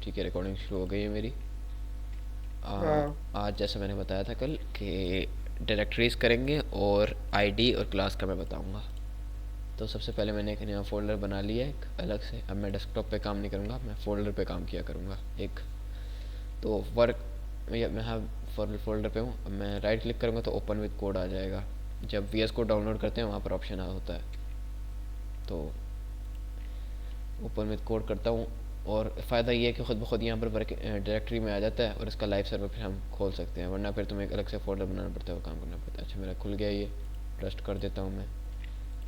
ठीक है, रिकॉर्डिंग शुरू हो गई है मेरी। हाँ। आज जैसे मैंने बताया था कल कि डायरेक्टरीज करेंगे और आईडी और क्लास का मैं बताऊंगा। तो सबसे पहले मैंने एक नया फ़ोल्डर बना लिया है एक अलग से। अब मैं डेस्कटॉप पे काम नहीं करूँगा, मैं फ़ोल्डर पे काम किया करूँगा एक। तो वर्क मैं हाँ फोल्डर पे हूँ। अब मैं राइट क्लिक करूँगा तो ओपन विद कोड आ जाएगा। जब वी एस कोड डाउनलोड करते हैं वहाँ पर ऑप्शन होता है, तो ओपन विद कोड करता हूँ। और फ़ायदा ये है कि ख़ुद ब खुद यहाँ पर वर्क डायरेक्टरी में आ जाता है और इसका लाइव सर्वर फिर हम खोल सकते हैं, वरना फिर तुम्हें एक अलग से फोल्डर बनाना पड़ता है, वो काम करना पड़ता है। अच्छा मेरा खुल गया ये, ट्रस्ट कर देता हूँ मैं।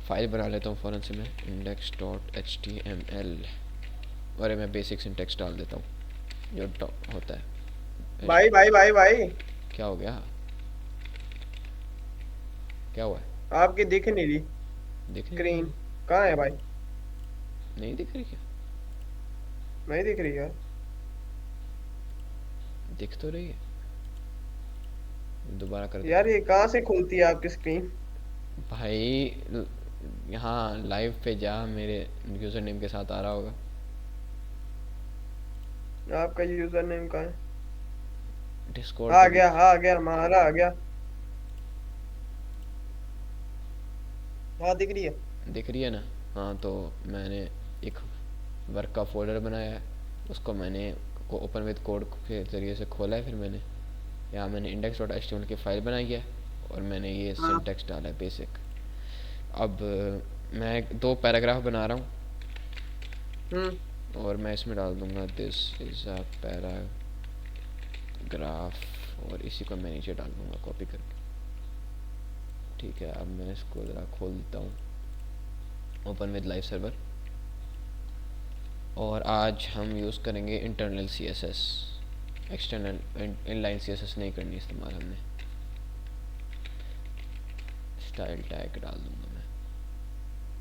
फाइल बना लेता हूँ फ़ौरन से मैं, index.html। और मैं बेसिक सिंटेक्स डाल देता हूँ जो होता है। भाई भाई भाई भाई, क्या हो गया? क्या हुआ है? आपकी दिख नहीं रही दिख नहीं रही स्क्रीन। है? कहाँ है भाई? नहीं दिख रही क्या? नहीं दिख रही यार। दिख तो रही है। दोबारा कर देता यार हूँ। ये कहाँ से खुलती है आपकी स्क्रीन? भाई यहाँ लाइव पे जा, मेरे यूज़र नेम के साथ आ रहा होगा। आपका यूजर नेम कहाँ है? डिस्कॉर्ड पे भी आ गया हमारा आ गया। हाँ दिख रही है। दिख रही है ना? हाँ, तो मैंने एक वर्क का फोल्डर बनाया है, उसको मैंने ओपन विद कोड के ज़रिए से खोला है। फिर मैंने यहाँ मैंने index dot H T M L की फ़ाइल बनाई है और मैंने ये हाँ। सिंटेक्स डाला है बेसिक। अब मैं दो पैराग्राफ बना रहा हूँ हम्म। और मैं इसमें डाल दूँगा दिस इज़ अ पैराग्राफ, और इसी को मैं नीचे डाल दूँगा कॉपी करके। ठीक है, अब मैं इसको ज़रा खोल देता हूँ, ओपन विद लाइव सर्वर। और आज हम यूज़ करेंगे internal C S S, external inline C S S नहीं करनी इस्तेमाल हमने। स्टाइल टैग डाल दूँगा मैं।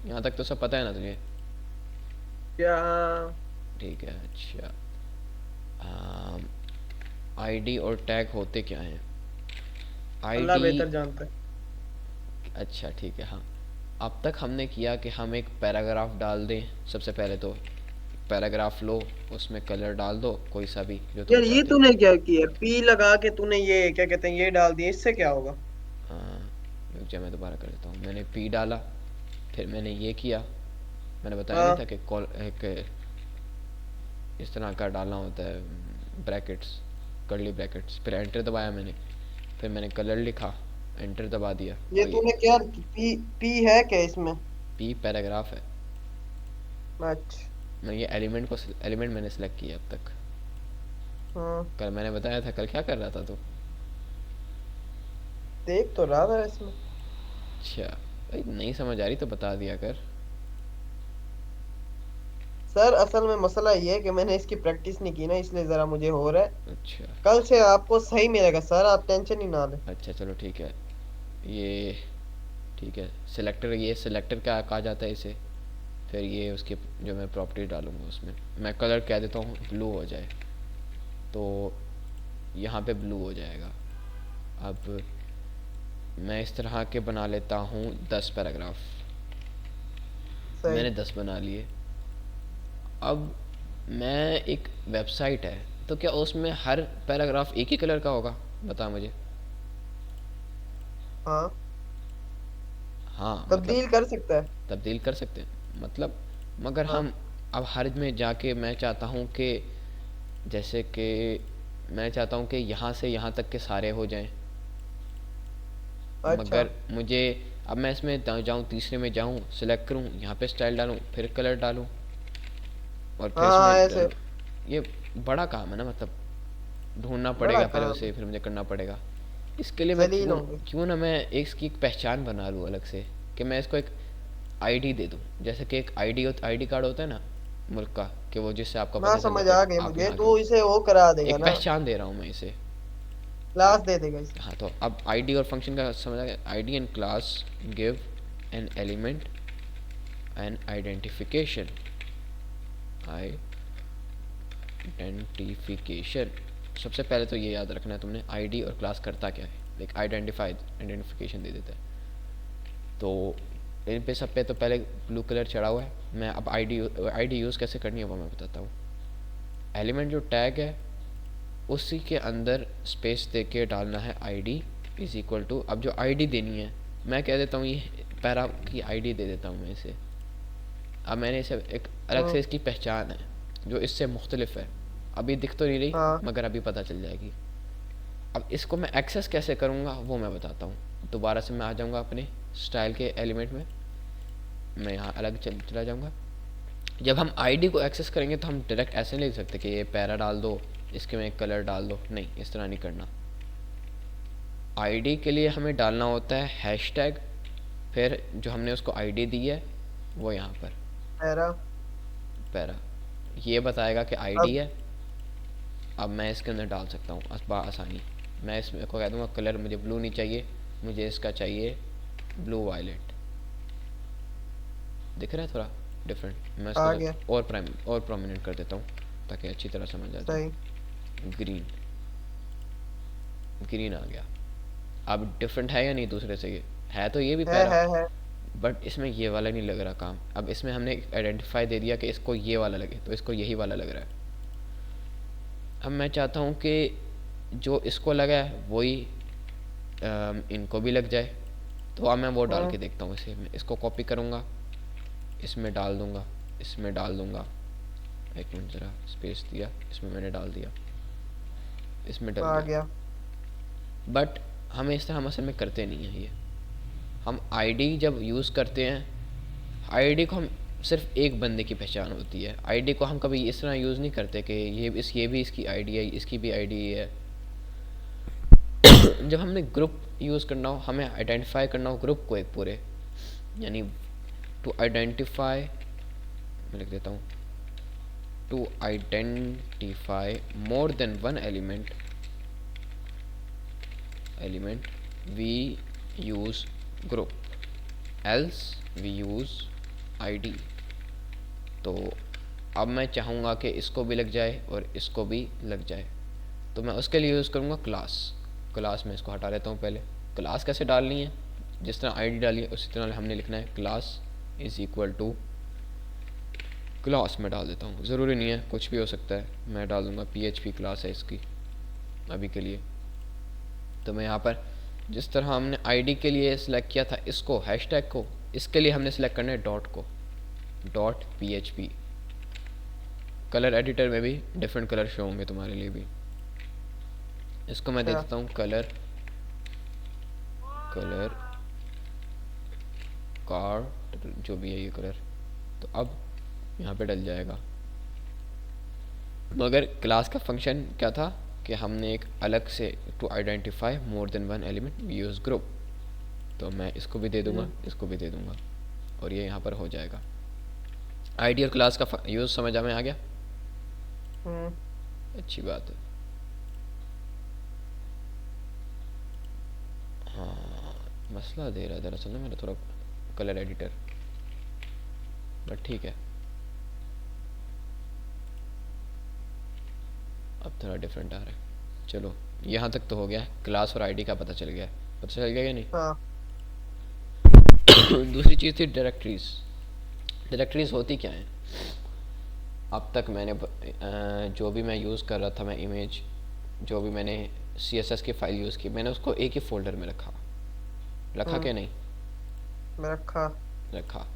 यहाँ तक तो सब पता है ना तुझे? क्या? ठीक है। अच्छा, आईडी और टैग होते क्या हैं? अल्लाह आईडी, बेहतर जानता है। अच्छा ठीक है, हाँ। अब तक हमने किया कि हम एक पैराग्राफ डाल दें। सबसे पहले तो पैराग्राफ लो, उसमें कलर डाल दो कोई सा भी जो तुम यार ये चाहते हो। तूने क्या किया? पी लगा के तूने ये क्या कहते हैं ये डाल दिया, इससे क्या होगा? हाँ, रुक जा मैं दोबारा कर देता हूँ। मैंने पी डाला, फिर मैंने ये किया। मैंने बताया नहीं था हाँ। कि कॉल एक इस तरह का डालना होता है, ब्रैकेट्स, कर्ली ब्रैकेट्स। फिर एंटर दबाया मैंने, फिर मैंने कलर लिखा, एंटर दबा दिया ये और ये तूने क्या पी? पी है क्या इसमें? पी पैराग्राफ है। अच्छा। मैं ये एलिमेंट मैंने सेलेक्ट किया अब तक। हाँ। कल मैंने बताया था, कल क्या कर रहा था तू? देख तो रहा था इसमें। अच्छा भाई, नहीं समझ आ रही तो बता दिया कर। सर असल में मसला ये है कि मैंने इसकी प्रैक्टिस नहीं की ना, इसलिए जरा मुझे हो रहा है। अच्छा कल से आपको सही मिलेगा सर, आप टेंशन ही ना लें। अच्छा, चलो ठीक है। ये ठीक है, सिलेक्टर, ये सिलेक्टर क्या कहा जाता है इसे। फिर ये उसके जो मैं प्रॉपर्टी डालूंगा उसमें मैं कलर कह देता हूँ ब्लू हो जाए, तो यहाँ पे ब्लू हो जाएगा। अब मैं इस तरह के बना लेता हूँ 10 पैराग्राफ। सही। मैंने 10 बना लिए। अब मैं एक वेबसाइट है, तो क्या उसमें हर पैराग्राफ एक ही कलर का होगा? बता मुझे। हाँ। हाँ मतलब तब्दील कर सकता है। तब्दील कर सकते हैं मतलब, मगर हाँ। हम अब हर में जाके मैं चाहता हूँ कि जैसे कि मैं चाहता हूँ कि यहाँ से यहाँ तक के सारे हो जाएं। अच्छा। मगर मुझे, अब मैं इसमें जाऊँ, तीसरे में जाऊँ, सेलेक्ट करूँ, यहाँ पे स्टाइल डालूँ, फिर कलर डालूँ और फिर हाँ इसमें ऐसे। डालूँ। ये बड़ा काम है ना, मतलब ढूंढना बड़ा पड़ेगा पहले काम है। उसे, फिर मुझे करना पड़ेगा। इसके लिए मैं जलील क्यों होंगे। क्यों ना मैं एक इसकी एक पहचान बना लूँ अलग से, कि मैं इसको एक आईडी दे दूँ। जैसे कि एक आईडी कार्ड होता है ना मुल्क का, कि वो जिससे आपका हाँ पता चलता समझ है आ कि गए आप मुझे, यहाँ के। तो इसे वो करा देगा एक ना। पहचान दे रहा हूँ मैं इसे। क्लास अब दे देगा इसे। हाँ, तो अब आईडी और फंक्शन का समझ आ गया। ID and class give an element N identification. Identification, सबसे पहले तो ये याद रखना है तुमने, आईडी और क्लास करता क्या है। एक आइडेंटिफिकेशन दे देता है। तो इन पे सब पे तो पहले ब्लू कलर चढ़ा हुआ है। मैं अब आईडी आईडी यूज़ कैसे करनी है वो मैं बताता हूँ। एलिमेंट जो टैग है उसी के अंदर स्पेस दे के डालना है आईडी इज़ इक्वल टू, अब जो आईडी देनी है मैं कह देता हूँ ये पैरा की आईडी दे देता हूँ मैं इसे। अब मैंने इसे एक अलग से इसकी पहचान है जो इससे मुख्तलिफ है, अभी दिख तो नहीं रही हाँ मगर अभी पता चल जाएगी। अब इसको मैं एक्सेस कैसे करूँगा वो मैं बताता हूँ। दोबारा से मैं आ जाऊँगा अपने स्टाइल के एलिमेंट में, मैं यहाँ अलग चला जाऊँगा। जब हम आईडी को एक्सेस करेंगे तो हम डायरेक्ट ऐसे नहीं लिख सकते कि ये पैरा डाल दो इसके में एक कलर डाल दो, नहीं इस तरह नहीं करना। आईडी के लिए हमें डालना होता है हैशटैग, फिर जो हमने उसको आईडी दी है वो यहाँ पर पैरा। पैरा ये बताएगा कि आईडी अब है। अब मैं इसके अंदर डाल सकता हूँ आसानी, मैं इसमें को कह दूँगा कलर मुझे ब्लू नहीं चाहिए, मुझे इसका चाहिए ब्लू वायलेट। दिख रहा है थोड़ा डिफरेंट, मैं आ इसको गया। और प्रोमिनेंट कर देता हूँ ताकि अच्छी तरह समझ आ सही। जाए। ग्रीन, ग्रीन आ गया। अब डिफरेंट है या नहीं दूसरे से, ये है तो ये भी पैरा, है। बट इसमें ये वाला नहीं लग रहा काम। अब इसमें हमने आइडेंटिफाई दे दिया कि इसको ये वाला लगे तो इसको यही वाला लग रहा है। अब मैं चाहता हूँ कि जो इसको लगा है वही इनको भी लग जाए, तो अब मैं वो डाल के देखता हूँ। इसे मैं इसको कॉपी करूँगा, इसमें डाल दूँगा, इसमें डाल दूँगा, एक मिनट ज़रा स्पेस दिया, इसमें मैंने डाल दिया, इसमें डल आ गया। गया। बट हमें इस तरह हम असल में करते नहीं हैं। ये हम आईडी जब यूज़ करते हैं, आईडी को हम सिर्फ एक बंदे की पहचान होती है, आईडी को हम कभी इस तरह यूज़ नहीं करते कि ये भी इसकी आईडी है, इसकी भी आईडी है। जब हमने ग्रुप यूज़ करना हो, हमें आइडेंटिफाई करना हो ग्रुप को एक पूरे, यानी टू आइडेंटिफाई, मैं लिख देता हूँ, to identify more than one element we use group, else we use ID. तो अब मैं चाहूँगा कि इसको भी लग जाए और इसको भी लग जाए, तो मैं उसके लिए यूज़ करूँगा क्लास में इसको हटा लेता हूँ। पहले क्लास कैसे डालनी है, जिस तरह आईडी डाली है उसी तरह हमने लिखना है class is equal to class में डाल देता हूँ। ज़रूरी नहीं है, कुछ भी हो सकता है, मैं डाल दूँगा PHP क्लास है इसकी अभी के लिए। तो मैं यहाँ पर जिस तरह हमने आईडी के लिए सिलेक्ट किया था इसको हैशटैग को, इसके लिए हमने सिलेक्ट करना है डॉट PHP। कलर एडिटर में भी डिफरेंट कलर शो होंगे तुम्हारे लिए भी। इसको मैं दे देता हूँ कलर कार्ड, जो भी है ये कलर, तो अब यहाँ पे डल जाएगा। मगर क्लास का फंक्शन क्या था कि हमने एक अलग से to identify more than one element we use group, तो मैं इसको भी दे दूँगा, इसको भी दे दूँगा, और ये यहाँ पर हो जाएगा। आईडी और क्लास का यूज़ समझ में आ गया? अच्छी बात है। हाँ, मसला दे रहा है दरअसल ना मेरा थोड़ा कलर एडिटर, बट ठीक है, अब थोड़ा डिफरेंट आ रहा है। चलो यहाँ तक तो हो गया, क्लास और आईडी का पता चल गया या नहीं? हाँ। दूसरी चीज़ थी डायरेक्टरीज होती क्या है। अब तक मैंने जो भी मैं यूज़ कर रहा था, मैं इमेज जो भी मैंने CSS की फ़ाइल यूज़ की, मैंने उसको एक ही फोल्डर में रखा क्या नहीं? मैं रखा।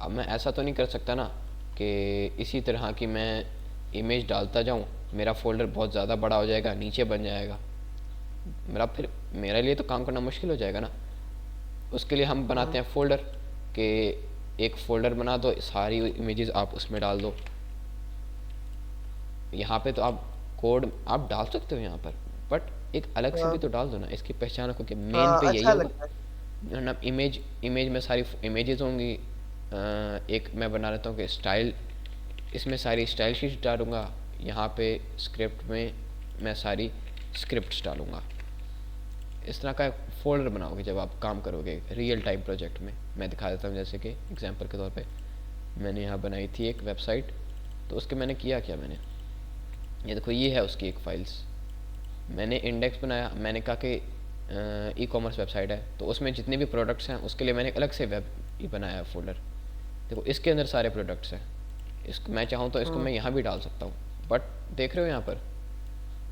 अब मैं ऐसा तो नहीं कर सकता ना कि इसी तरह की मैं इमेज डालता जाऊँ, मेरा फोल्डर बहुत ज़्यादा बड़ा हो जाएगा, नीचे बन जाएगा, फिर मेरे लिए तो काम करना मुश्किल हो जाएगा ना। उसके लिए हम बनाते हैं फोल्डर, कि एक फ़ोल्डर बना दो, सारी इमेजेस आप उसमें डाल दो। यहाँ पे तो आप कोड आप डाल सकते हो यहाँ पर, बट एक अलग से भी तो डाल दो ना, इसकी पहचान रखो कि मेन पे यही अच्छा होगा लगता है। ना। इमेज में सारी इमेजेस होंगी। एक मैं बना लेता हूँ कि स्टाइल, इसमें सारी स्टाइल शीट्स डालूँगा, यहाँ पे स्क्रिप्ट में मैं सारी स्क्रिप्ट्स डालूँगा। इस तरह का एक फ़ोल्डर बनाओगे जब आप काम करोगे रियल टाइम प्रोजेक्ट में। मैं दिखा देता हूँ, जैसे कि एग्जांपल के तौर पे मैंने यहाँ बनाई थी एक वेबसाइट, तो उसके मैंने किया क्या, मैंने ये देखो, ये है उसकी एक फाइल्स, मैंने इंडेक्स बनाया। मैंने कहा कि ई-कॉमर्स वेबसाइट है, तो उसमें जितने भी प्रोडक्ट्स हैं उसके लिए मैंने अलग से बनाया फोल्डर। देखो इसके अंदर सारे प्रोडक्ट्स हैं, इसको मैं चाहूँ तो इसको मैं यहाँ भी डाल सकता हूँ, बट देख रहे हो यहाँ पर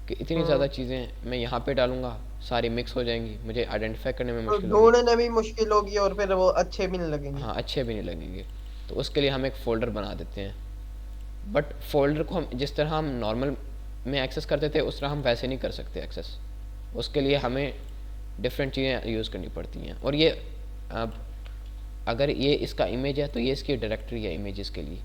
कि इतनी ज़्यादा हम्म। चीज़ें मैं यहाँ पे डालूंगा, सारी मिक्स हो जाएंगी, मुझे आइडेंटिफाई करने में तो मुश्किल होगी। ढूंढने भी मुश्किल होगी और फिर वो अच्छे भी नहीं लगेंगे। हाँ, अच्छे भी नहीं लगेंगे। तो उसके लिए हम एक फ़ोल्डर बना देते हैं, बट फोल्डर को हम जिस तरह हम नॉर्मल में एक्सेस करते थे उस तरह हम वैसे नहीं कर सकते एक्सेस। उसके लिए हमें डिफरेंट चीज़ें यूज़ करनी पड़ती हैं। और ये अब अगर ये इसका इमेज है तो ये इसकी डायरेक्टरी है इमेजेस के लिए,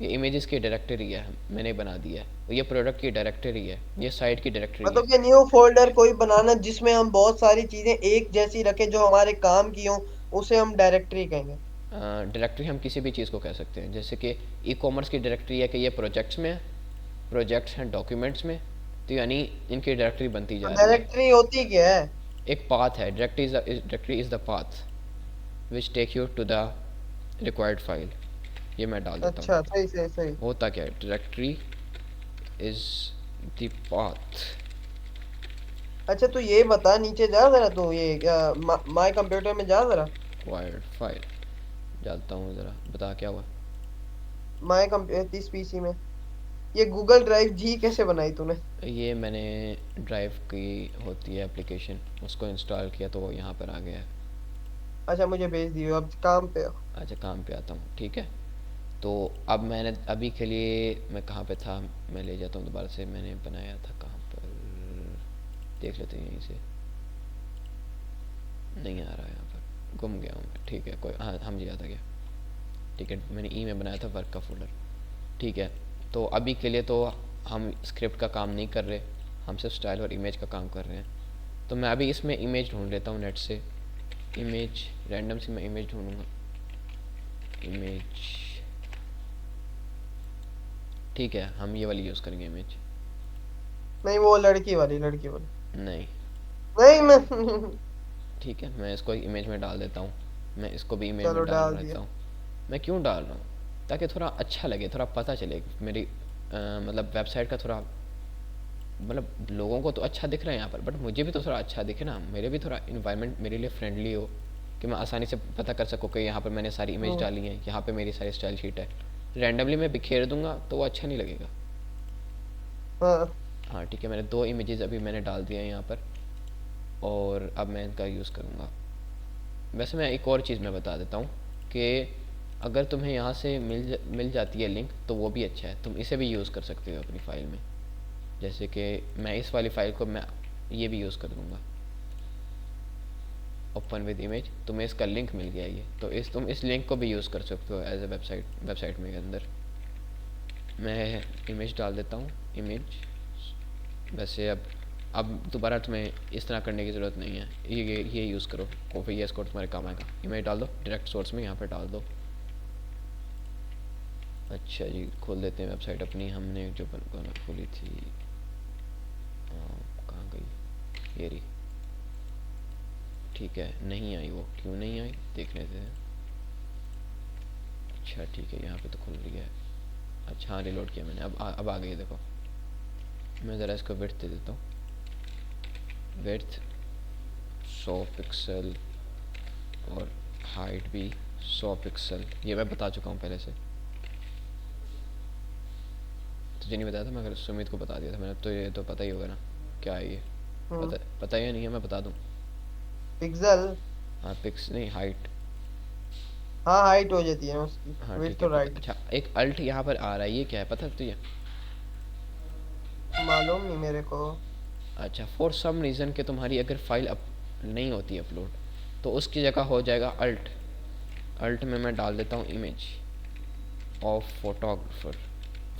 ये इमेजेस की डायरेक्टरी है, मैंने बना दिया है। और ये प्रोडक्ट की डायरेक्टरी है, ये साइट की डायरेक्टरी है। मतलब कि न्यू फोल्डर कोई बनाना जिसमें हम बहुत सारी चीजें एक जैसी रखें जो हमारे काम की हों, उसे हम डायरेक्टरी कहेंगे। डायरेक्टरी हम किसी भी चीज़ को कह सकते हैं, जैसे कि ई कॉमर्स की डायरेक्टरी है कि ये प्रोजेक्ट्स में है, प्रोजेक्ट्स हैं डॉक्यूमेंट्स में, तो यानी इनकी डायरेक्टरी बनती तो जा रही है। डायरेक्टरी होती क्या है? एक पाथ है, directory is the path which take you to the required file. ये मैं डाल देता हूँ। अच्छा, सही सही सही। होता क्या है, डायरेक्टरी इज़ द पाथ। अच्छा, तू ये बता, नीचे जा जरा, तू ये माय कंप्यूटर में जा जरा। वायर्ड फाइल डालता हूँ, ज़रा बता क्या हुआ। माय कंप्यूटर इस पीसी में ये गूगल ड्राइव जी कैसे बनाई तूने? ये मैंने ड्राइव की होती है एप्लीकेशन, उसको इंस्टॉल किया तो वो यहाँ पर आ गया है। अच्छा, मुझे भेज दियो, अब काम पे हो। अच्छा, काम पे आता हूँ, ठीक है। तो अब मैंने अभी के लिए, मैं कहाँ पे था, मैं ले जाता हूँ दोबारा से। मैंने बनाया था कहाँ पर, देख लेते हैं यहीं से। नहीं आ रहा है यहाँ पर, गुम गया हूँ मैं, ठीक है कोई, हाँ हम याद आ गया। ठीक है, मैंने ई में बनाया था वर्क का फोल्डर। ठीक है, तो अभी के लिए तो हम स्क्रिप्ट का काम नहीं कर रहे, हम सिर्फ स्टाइल और इमेज का काम कर रहे हैं। तो मैं अभी इसमें इमेज ढूंढ लेता हूँ नेट से। इमेज रैंडम से मैं इमेज ढूंढूंगा, इमेज। ठीक है, हम ये वाली यूज़ करेंगे इमेज। नहीं, वो लड़की वाली, लड़की वाली। नहीं, नहीं मैं ठीक है, मैं इसको इमेज में डाल देता हूँ। मैं इसको भी इमेज चलो, में डाल डाल दिया। देता हूँ। मैं क्यों डाल रहा हूँ, ताकि थोड़ा अच्छा लगे, थोड़ा पता चले मेरी मतलब वेबसाइट का थोड़ा, मतलब लोगों को तो अच्छा दिख रहा है यहाँ पर, बट मुझे भी तो थोड़ा अच्छा दिखे ना, मेरे भी थोड़ा इन्वायरमेंट मेरे लिए फ्रेंडली हो, कि मैं आसानी से पता कर सकूँ कि यहाँ पर मैंने सारी इमेज हम्म। डाली है, यहाँ पे मेरी सारी स्टाइल शीट है। रैंडमली मैं बिखेर दूंगा तो वो अच्छा नहीं लगेगा। हाँ। हाँ ठीक है, मैंने 2 इमेजेस अभी मैंने डाल दिया है यहाँ पर, और अब मैं इनका यूज़ करूँगा। वैसे मैं एक और चीज़ मैं बता देता हूँ कि अगर तुम्हें यहाँ से मिल जाती है लिंक तो वो भी अच्छा है, तुम इसे भी यूज़ कर सकते हो अपनी फ़ाइल में। जैसे कि मैं इस वाली फ़ाइल को मैं ये भी यूज़ कर दूँगा, ओपन विद इमेज, तुम्हें इसका लिंक मिल गया ये, तो तुम इस लिंक को भी यूज़ कर सकते हो एज ए वेबसाइट में के अंदर। मैं इमेज डाल देता हूँ, इमेज। वैसे अब दोबारा तुम्हें इस तरह करने की ज़रूरत नहीं है, ये यूज़ करो, फिर ये इसको तुम्हारे काम आएगा। इमेज डाल दो डायरेक्ट सोर्स में, यहाँ पर डाल दो। अच्छा जी, खोल देते हैं वेबसाइट अपनी, हमने जो खोली थी, कहाँ गई, ये रही। ठीक है, नहीं आई, वो क्यों नहीं आई देख लेते हैं। अच्छा ठीक है, यहाँ पे तो खुल रही है। अच्छा हाँ, रिलोड किया मैंने, अब आ गई, देखो। मैं ज़रा इसको विड्थ दे देता हूँ, विड्थ 100 पिक्सल और हाइट भी 100 पिक्सल, ये मैं बता चुका हूँ पहले से। तुझे नहीं बताया था मैं, अगर सुमित को बता दिया था मैंने, तो ये तो पता ही होगा ना क्या है ये। हम्म। पता ही नहीं है, मैं बता दूँ। पिक्सल। हाँ, पिक्स नहीं, हाइट। हाँ, हाइट हो जाती है उसकी, हाँ विड्थ ठीक है, तो पता। राइट। अच्छा, एक अल्ट यहाँ पर आ रहा है, ये क्या है पता है तुझे? मालूम नहीं मेरे को। अच्छा, फॉर सम रीज़न कि तुम्हारी अगर फाइल अप नहीं होती अपलोड, तो उसकी जगह हो जाएगा अल्ट। अल्ट में मैं डाल देता हूँ इमेज ऑफ फोटोग्राफर।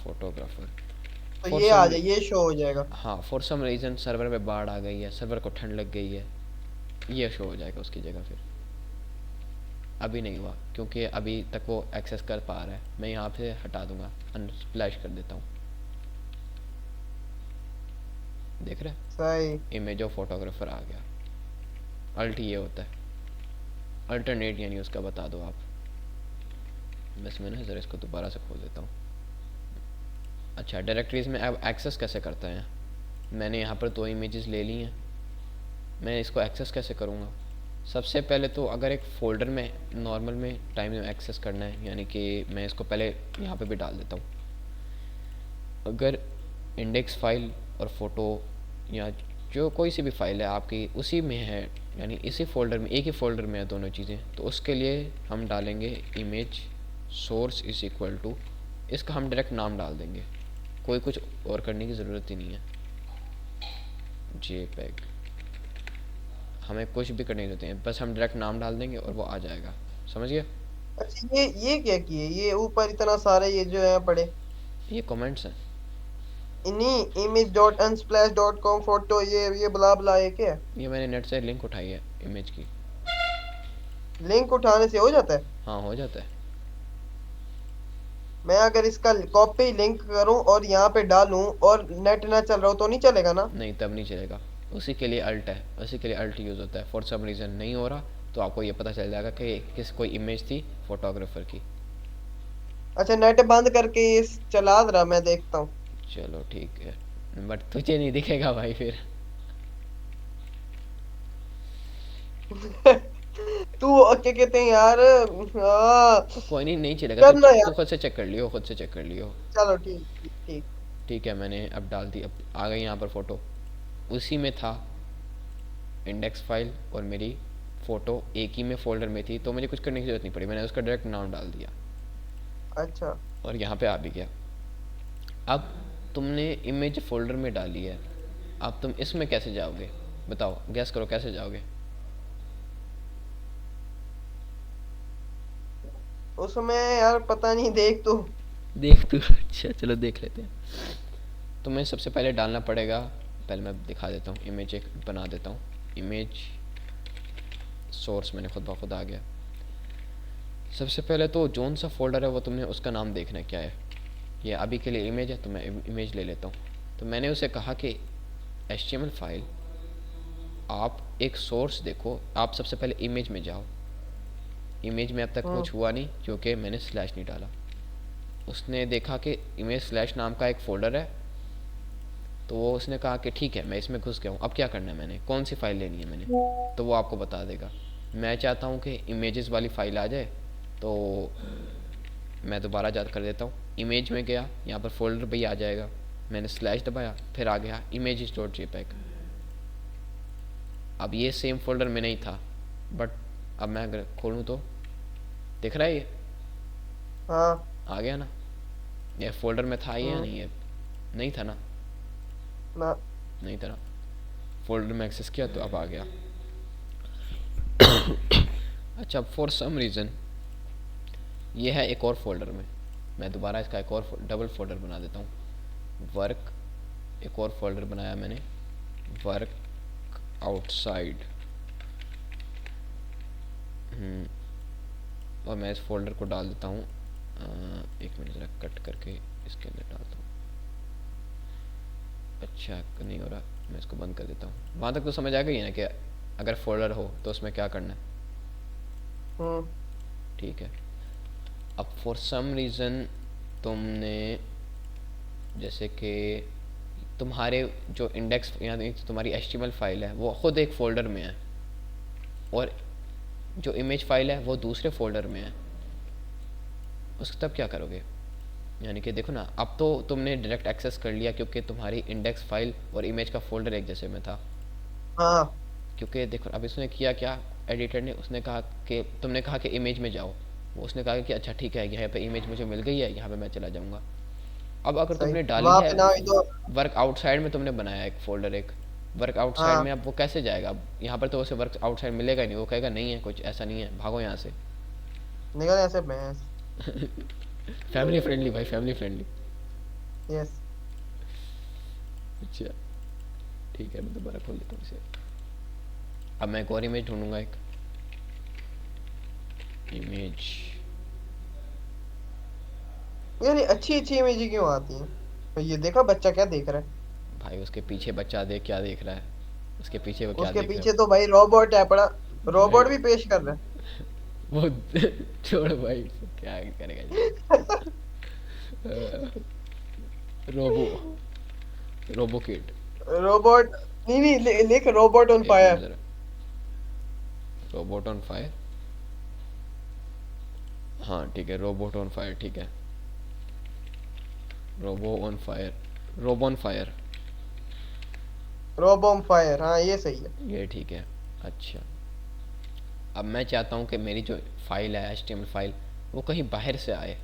तो फॉर ये आ सम जाए, ये शो हो जाएगा। हाँ, फॉर सम रीज़न सर्वर में बाढ़ आ गई है, सर्वर को ठंड लग गई है, ये शो हो जाएगा उसकी जगह फिर। अभी नहीं हुआ क्योंकि अभी तक वो एक्सेस कर पा रहा है। मैं यहाँ से हटा दूंगा, अनस्प्लैश कर देता हूँ, देख रहे सही। हैं, इमेज ऑफ फोटोग्राफर आ गया। अल्ट ये होता है, अल्टरनेट यानी उसका बता दो आप। बस मैं ना ज़रा इसको दोबारा से खोल देता हूँ। अच्छा, डायरेक्टरीज में अब एक्सेस कैसे करते हैं? मैंने यहाँ पर 2 इमेजेस ले ली हैं, मैं इसको एक्सेस कैसे करूँगा? सबसे पहले तो अगर एक फ़ोल्डर में नॉर्मल में टाइम में एक्सेस करना है, यानी कि मैं इसको पहले यहाँ पे भी डाल देता हूँ। अगर इंडेक्स फाइल और फ़ोटो या जो कोई सी भी फाइल है आपकी उसी में है, यानी इसी फोल्डर में, एक ही फोल्डर में है दोनों चीज़ें, तो उसके लिए हम डालेंगे image source is equal to, इसका हम डायरेक्ट नाम डाल देंगे, कोई कुछ और करने की ज़रूरत ही नहीं है। JPEG, हमें कुछ भी करने की जरूरत नहीं है, बस हम डायरेक्ट नाम डाल देंगे और वो आ जाएगा। समझ गया? अच्छा, ये क्या किए, ये ऊपर इतना सारे ये जो है पड़े। ये कमेंट्स हैं। इन्हीं image dot Unsplash dot com photo, ये बुला बुला, ये क्या है? ये मैंने नेट से लिंक उठाई है इमेज की। लिंक उठाने से हो जाता है? हाँ हो जाता है। मैं अगर इसका कॉपी लिंक करूं और यहाँ पे डालूं और नेट ना चल रहा हो तो नहीं चलेगा ना? नहीं, तब नहीं चलेगा। उसी के लिए अल्ट है, उसी के लिए अल्ट यूज़ होता है। फॉर सम रीज़न नहीं हो रहा तो आपको ये पता चल जाएगा कि किस कोई इमेज थी फोटोग्राफर की। अच्छा, नेट बंद करके ये चला रहा, मैं देखता हूँ। चलो ठीक है, बट तुझे नहीं दिखेगा भाई फिर। तू क्या कहते हैं यार, हाँ। कोई नहीं, नहीं चलेगा तो करना तू यार। खुद से चेक कर लियो, खुद से चेक कर लियो। चलो ठीक ठीक ठीक। ठीक है, मैंने अब डाल दी, अब आ गई यहाँ पर फ़ोटो। उसी में था इंडेक्स फाइल और मेरी फ़ोटो एक ही में फ़ोल्डर में थी, तो मुझे कुछ करने की ज़रूरत नहीं पड़ी, मैंने उसका डायरेक्ट नाम डाल दिया अच्छा। और यहाँ पे आ भी गया। अब तुमने इमेज फोल्डर में डाली है, अब तुम इसमें कैसे जाओगे? बताओ, गैस करो कैसे जाओगे? उसमें यार पता नहीं, देख तू। देख तू अच्छा चलो देख लेते हैं। तुम्हें सबसे पहले डालना पड़ेगा, पहले मैं दिखा देता हूँ, इमेज एक बना देता हूँ। इमेज सोर्स मैंने खुद ब खुद आ गया। सबसे पहले तो जोन सा फोल्डर है वो तुमने उसका नाम देखना है क्या है। ये अभी के लिए इमेज है तो मैं इमेज ले लेता हूँ। तो मैंने उसे कहा कि HTML फाइल आप एक सोर्स देखो, आप सबसे पहले इमेज में जाओ। इमेज में अब तक हम्म। कुछ हुआ नहीं क्योंकि मैंने स्लैश नहीं डाला। उसने देखा कि इमेज स्लैश नाम का एक फ़ोल्डर है, तो वो उसने कहा कि ठीक है मैं इसमें घुस गया हूँ, अब क्या करना है, मैंने कौन सी फ़ाइल लेनी है मैंने, तो वो आपको बता देगा। मैं चाहता हूँ कि इमेजेस वाली फ़ाइल आ जाए, तो मैं दोबारा याद कर देता हूँ। इमेज में गया, यहाँ पर फोल्डर भी आ जाएगा, मैंने स्लैश दबाया, फिर आ गया images डॉट JPEG। अब ये सेम फोल्डर में नहीं था, बट अब मैं अगर खोलूँ तो दिख रहा है ये हाँ। आ गया ना। ये फोल्डर में था ये या हम्म। नहीं है? नहीं था ना, ना। नहीं था ना। फोल्डर में एक्सेस किया तो अब आ गया। अच्छा, फॉर सम रीज़न ये है एक और फोल्डर में, मैं दोबारा इसका एक और डबल फोल्डर बना देता हूँ। वर्क, एक और फोल्डर बनाया मैंने, वर्क आउटसाइड। और मैं इस फोल्डर को डाल देता हूँ, एक मिनट ज़रा कट करके इसके अंदर डालता हूँ। अच्छा नहीं हो रहा, मैं इसको बंद कर देता हूँ। वहाँ तक तो समझ आ गई है ना कि अगर फोल्डर हो तो उसमें क्या करना है? हम्म। ठीक है। अब फॉर सम रीज़न तुमने, जैसे कि तुम्हारे जो इंडेक्स यानी तुम्हारी HTML फाइल है वो खुद एक फ़ोल्डर में है और जो इमेज फाइल है वो दूसरे फोल्डर में है, उसको तब क्या करोगे? यानी कि देखो ना, अब तो तुमने डायरेक्ट एक्सेस कर लिया क्योंकि तुम्हारी इंडेक्स फाइल और इमेज का फोल्डर एक जैसे में था। हाँ। क्योंकि देखो अब इसने किया क्या, एडिटर ने, उसने कहा कि तुमने कहा कि इमेज में जाओ, वो उसने कहा कि अच्छा ठीक है यहाँ पे इमेज मुझे मिल गई है, यहाँ पे मैं चला जाऊँगा। अब अगर सही। तुमने डाली वहां है पे ना ही तो। वर्क आउटसाइड में, तुमने बनाया एक फोल्डर, एक वर्क आउटसाइड में, हाँ। अब वो कैसे जाएगा? अब यहाँ पर तो उसे वर्क आउटसाइड मिलेगा ही नहीं, वो कहेगा नहीं है कुछ ऐसा नहीं है, भागो यहाँ से। निकल ऐसे भैंस। फैमिली फ्रेंडली भाई, फैमिली फ्रेंडली। यस। अच्छा ठीक है, मैं दोबारा खोल लेता हूँ इसे। अब मैं एक और इमेज ढूंढूंगा, एक इमेज। यार ये अच्छी अच्छी इमेज क्यों आती हैं? तो ये देखा बच्चा क्या देख रहा है? भाई उसके पीछे बच्चा देख क्या देख रहा है, उसके पीछे वो क्या उसके देख रहा पीछे तो भाई रोबोट है पड़ा। है भाई? रोबोट भी पेश कर रहा वो छोड़ भाई, क्या करेगा ये? Robo, robo kid. है रोबोट। नहीं नहीं, लिख रोबोट ऑन एक मिनट फायर। जरा, रोबोट ऑन फायर। हाँ ठीक है, रोबोट ऑन फायर, ठीक है, रोबो ऑन फायर। रोबोन फायर, रोबोम फायर, हाँ ये सही है। ये ठीक है। अच्छा, अब मैं चाहता हूँ कि मेरी जो फाइल है HTML फाइल वो कहीं बाहर से आए,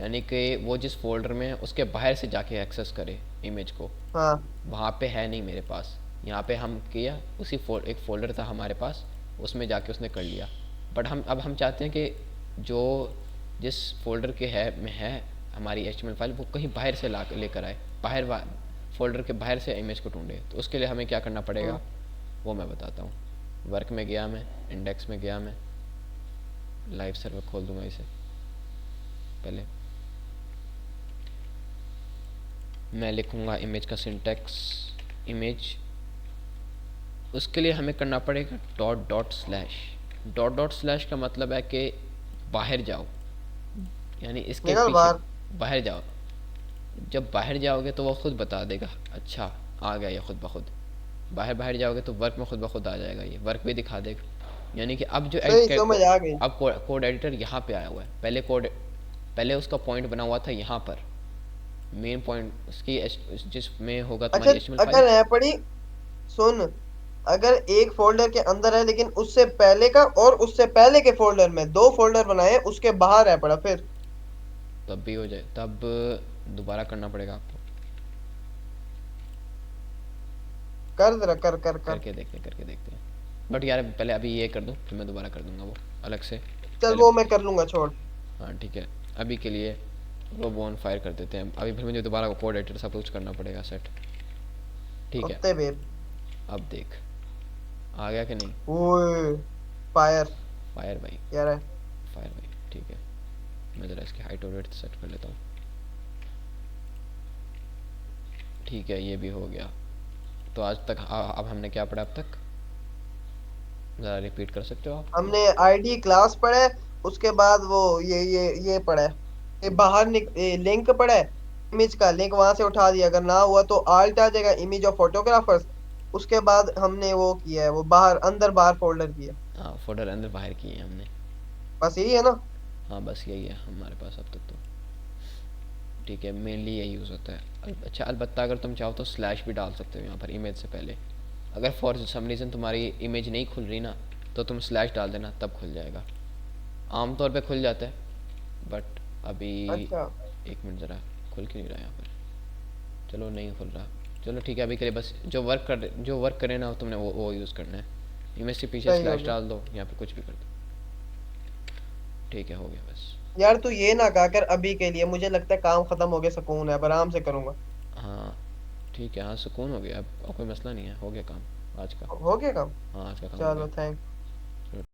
यानी कि वो जिस फोल्डर में है उसके बाहर से जाके एक्सेस करे इमेज को। हाँ वहाँ पे है नहीं मेरे पास, यहाँ पे हम किया उसी एक फ़ोल्डर था हमारे पास, उसमें जाके उसने कर लिया। बट हम चाहते हैं कि जो जिस फोल्डर के है में है हमारी HTML फाइल वो कहीं बाहर से ला लेकर आए, फोल्डर के बाहर से इमेज को ढूंढे। तो उसके लिए हमें क्या करना पड़ेगा वो मैं बताता हूँ। वर्क में गया मैं, इंडेक्स में गया मैं, लाइव सर्वर खोल दूंगा इसे। पहले मैं लिखूँगा इमेज का सिंटेक्स, इमेज। उसके लिए हमें करना पड़ेगा dot dot slash. Dot dot slash का मतलब है कि बाहर जाओ, यानी इसके निकल पीछे बाहर। बाहर जाओ। जब बाहर जाओगे तो वो खुद बता देगा, अच्छा आ गया ये खुद ब खुद। बाहर बाहर जाओगे तो वर्क में खुद ब खुद आ जाएगा, ये वर्क भी दिखा देगा। यानी कि अब जो सही, एडिट समझ आ गई। अब कोड एडिटर यहाँ पे आया हुआ है। पहले उसका पॉइंट बना हुआ था यहाँ पर, मेन पॉइंट उसकी जिसमें होगा अच्छा, तुम्हारी HTML फाइल। अगर है पड़ी, सुन, अगर एक फोल्डर के अंदर है लेकिन उससे पहले का और उससे पहले के फोल्डर में दो फोल्डर बनाए, उसके बाहर है पड़ा, फिर? तब भी हो जाए, तब दोबारा करना पड़ेगा आपको। कर जरा, कर कर कर। करके देखते हैं। बट यार पहले अभी ये कर दूं, फिर मैं दोबारा कर दूंगा वो अलग से। चल पहले, वो मैं कर लूंगा, छोड़। हाँ ठीक है। अभी के लिए वो बोन फायर कर देते हैं, अभी फिर मुझे दोबारा कोड एडिटर सब कुछ करना पड़ेगा सेट। ठीक है। कुत्ते बेब। अब देख आ गया कि नहीं? ओए, फायर। फायर भाई, यार है। फायर भाई ठीक है। मैं ज़रा इसकी हाइट और वेट सेट कर लेता हूँ। ठीक है, ये भी हो गया। तो आज तक अब हमने क्या पढ़ा अब तक, ज़रा रिपीट कर सकते हो आप? हमने आईडी क्लास पढ़ा है, उसके बाद वो ये पढ़ा है, ये बाहर लिंक पढ़ा है। इमेज का लिंक वहां से उठा दिया, अगर ना हुआ तो आल्ट आ जाएगा, इमेज ऑफ फोटोग्राफर्स। उसके बाद हमने वो किया है, वो बाहर अंदर बाहर फोल्डर किया। हाँ, फोल्डर अंदर बाहर किए हैं हमने। बस यही है ना? हाँ बस यही है हमारे पास अब तक तो। ठीक है, मेनली यही यूज़ होता है। अच्छा, अलबत्ता अगर तुम चाहो तो स्लैश भी डाल सकते हो यहाँ पर इमेज से पहले। अगर फॉर सम रीज़न तुम्हारी इमेज नहीं खुल रही ना, तो तुम स्लैश डाल देना, तब खुल जाएगा। आमतौर पे खुल जाता है, बट अभी अच्छा। एक मिनट ज़रा, खुल क्यों नहीं रहा यहाँ पर? चलो नहीं खुल रहा, चलो ठीक है। अभी के लिए बस जो वर्क करे ना तुमने वो यूज़ करना है। इमेज से पीछे सही हो स्लैश गया। डाल दो या फिर कुछ भी कर दो। ठीक है, हो गया बस। यार तू ये ना कहा कर अभी के लिए, मुझे लगता है काम खत्म हो गया, सुकून है, अब आराम से करूंगा। हाँ ठीक है, हाँ सुकून हो गया, अब कोई मसला नहीं है, हो गया काम आज का। हो गया काम। हाँ आज का काम हो चलो, गया। थैंक।